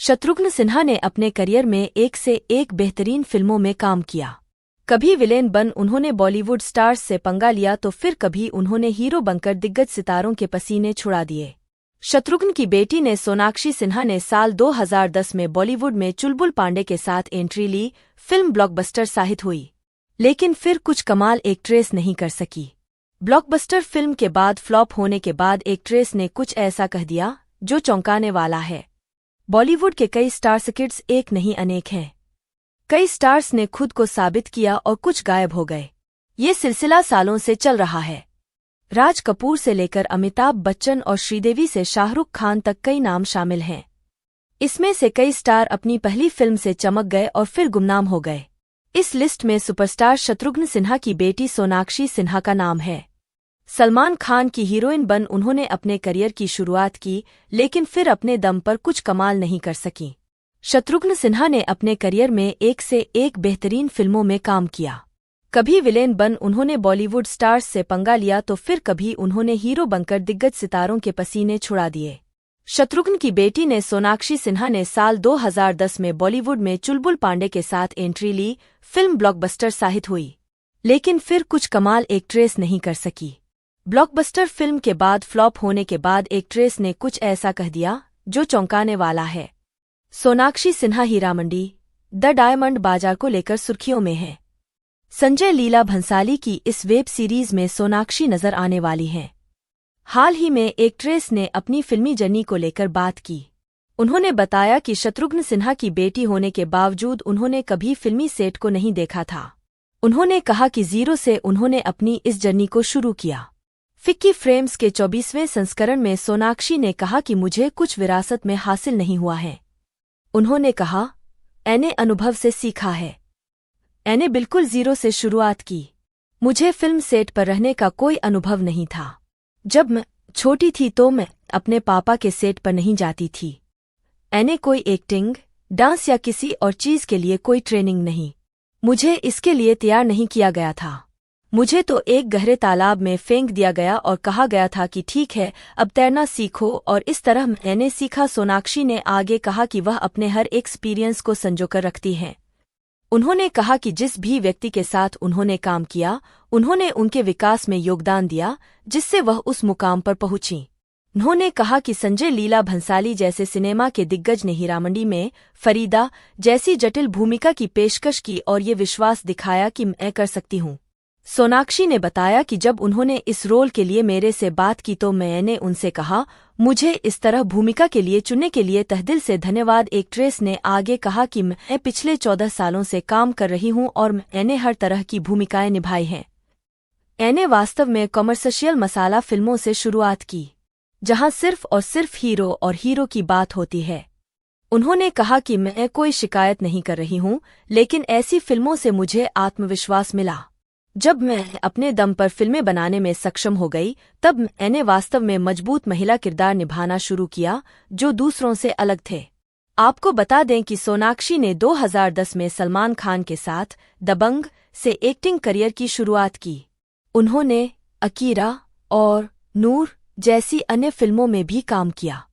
शत्रुघ्न सिन्हा ने अपने करियर में एक से एक बेहतरीन फिल्मों में काम किया। कभी विलेन बन उन्होंने बॉलीवुड स्टार्स से पंगा लिया तो फिर कभी उन्होंने हीरो बनकर दिग्गज सितारों के पसीने छुड़ा दिए। शत्रुघ्न की बेटी ने सोनाक्षी सिन्हा ने साल 2010 में बॉलीवुड में चुलबुल पांडे के साथ एंट्री ली। फिल्म ब्लॉकबस्टर साबित हुई, लेकिन फिर कुछ कमाल एक्ट्रेस नहीं कर सकी। ब्लॉकबस्टर फिल्म के बाद फ्लॉप होने के बाद एक्ट्रेस ने कुछ ऐसा कह दिया जो चौंकाने वाला है। बॉलीवुड के कई स्टार्स किड्स एक नहीं अनेक हैं। कई स्टार्स ने खुद को साबित किया और कुछ गायब हो गए। ये सिलसिला सालों से चल रहा है। राज कपूर से लेकर अमिताभ बच्चन और श्रीदेवी से शाहरुख खान तक कई नाम शामिल हैं। इसमें से कई स्टार अपनी पहली फिल्म से चमक गए और फिर गुमनाम हो गए। इस लिस्ट में सुपरस्टार शत्रुघ्न सिन्हा की बेटी सोनाक्षी सिन्हा का नाम है। सलमान खान की हीरोइन बन उन्होंने अपने करियर की शुरुआत की, लेकिन फिर अपने दम पर कुछ कमाल नहीं कर सकीं। शत्रुघ्न सिन्हा ने अपने करियर में एक से एक बेहतरीन फिल्मों में काम किया। कभी विलेन बन उन्होंने बॉलीवुड स्टार्स से पंगा लिया तो फिर कभी उन्होंने हीरो बनकर दिग्गज सितारों के पसीने छुड़ा दिए। शत्रुघ्न की बेटी ने सोनाक्षी सिन्हा ने साल 2010 में बॉलीवुड में चुलबुल पांडे के साथ एंट्री ली। फिल्म ब्लॉकबस्टर साबित हुई, लेकिन फिर कुछ कमाल एक्ट्रेस नहीं कर सकी। ब्लॉकबस्टर फिल्म के बाद फ्लॉप होने के बाद एक्ट्रेस ने कुछ ऐसा कह दिया जो चौंकाने वाला है। सोनाक्षी सिन्हा हीरामंडी द डायमंड बाजार को लेकर सुर्खियों में है। संजय लीला भंसाली की इस वेब सीरीज में सोनाक्षी नजर आने वाली हैं। हाल ही में एक्ट्रेस ने अपनी फिल्मी जर्नी को लेकर बात की। उन्होंने बताया कि शत्रुघ्न सिन्हा की बेटी होने के बावजूद उन्होंने कभी फिल्मी सेट को नहीं देखा था। उन्होंने कहा कि जीरो से उन्होंने अपनी इस जर्नी को शुरू किया। फिक्की फ्रेम्स के 24वें संस्करण में सोनाक्षी ने कहा कि मुझे कुछ विरासत में हासिल नहीं हुआ है। उन्होंने कहा, मैंने अनुभव से सीखा है। मैंने बिल्कुल जीरो से शुरुआत की। मुझे फिल्म सेट पर रहने का कोई अनुभव नहीं था। जब मैं छोटी थी तो मैं अपने पापा के सेट पर नहीं जाती थी। मैंने कोई एक्टिंग, डांस या किसी और चीज के लिए कोई ट्रेनिंग नहीं। मुझे इसके लिए तैयार नहीं किया गया था। मुझे तो एक गहरे तालाब में फेंक दिया गया और कहा गया था कि ठीक है, अब तैरना सीखो, और इस तरह मैंने सीखा। सोनाक्षी ने आगे कहा कि वह अपने हर एक्सपीरियंस को संजोकर रखती हैं। उन्होंने कहा कि जिस भी व्यक्ति के साथ उन्होंने काम किया, उन्होंने उनके विकास में योगदान दिया, जिससे वह उस मुकाम पर पहुंची। उन्होंने कहा कि संजय लीला भंसाली जैसे सिनेमा के दिग्गज ने हीरामंडी में फरीदा जैसी जटिल भूमिका की पेशकश की और ये विश्वास दिखाया कि मैं कर सकती हूँ। सोनाक्षी ने बताया कि जब उन्होंने इस रोल के लिए मेरे से बात की तो मैंने उनसे कहा, मुझे इस तरह भूमिका के लिए चुनने के लिए तहदिल से धन्यवाद। एक्ट्रेस ने आगे कहा कि मैं पिछले 14 सालों से काम कर रही हूं और मैंने हर तरह की भूमिकाएं निभाई हैं। मैंने वास्तव में कमर्शियल मसाला फिल्मों से शुरुआत की, जहां सिर्फ और सिर्फ हीरो और हीरो की बात होती है। उन्होंने कहा कि मैं कोई शिकायत नहीं कर रही हूं, लेकिन ऐसी फिल्मों से मुझे आत्मविश्वास मिला। जब मैं अपने दम पर फिल्में बनाने में सक्षम हो गई, तब मैंने वास्तव में मजबूत महिला किरदार निभाना शुरू किया जो दूसरों से अलग थे। आपको बता दें कि सोनाक्षी ने 2010 में सलमान खान के साथ दबंग से एक्टिंग करियर की शुरुआत की। उन्होंने अकीरा और नूर जैसी अन्य फिल्मों में भी काम किया।